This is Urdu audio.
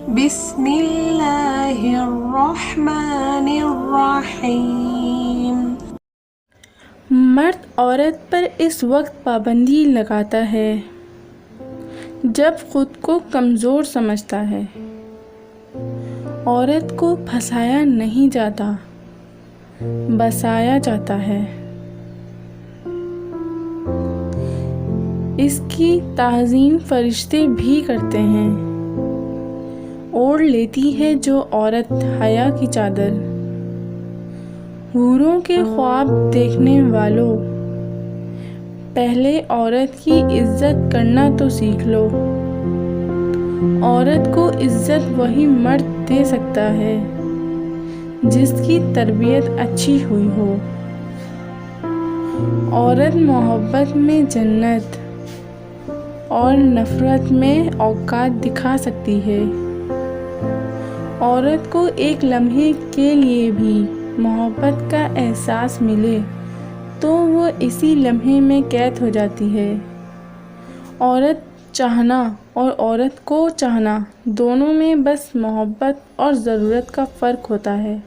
بسم اللہ الرحمن الرحیم۔ مرد عورت پر اس وقت پابندی لگاتا ہے جب خود کو کمزور سمجھتا ہے۔ عورت کو پھنسایا نہیں جاتا، بسایا جاتا ہے۔ اس کی تعظیم فرشتے بھی کرتے ہیں۔ اوڑھ لیتی ہے جو عورت حیا کی چادر۔ حوروں کے خواب دیکھنے والوں، پہلے عورت کی عزت کرنا تو سیکھ لو۔ عورت کو عزت وہی مرد دے سکتا ہے جس کی تربیت اچھی ہوئی ہو۔ عورت محبت میں جنت اور نفرت میں اوقات دکھا سکتی ہے۔ عورت کو ایک لمحے کے لیے بھی محبت کا احساس ملے تو وہ اسی لمحے میں قید ہو جاتی ہے۔ عورت چاہنا اور عورت کو چاہنا دونوں میں بس محبت اور ضرورت کا فرق ہوتا ہے۔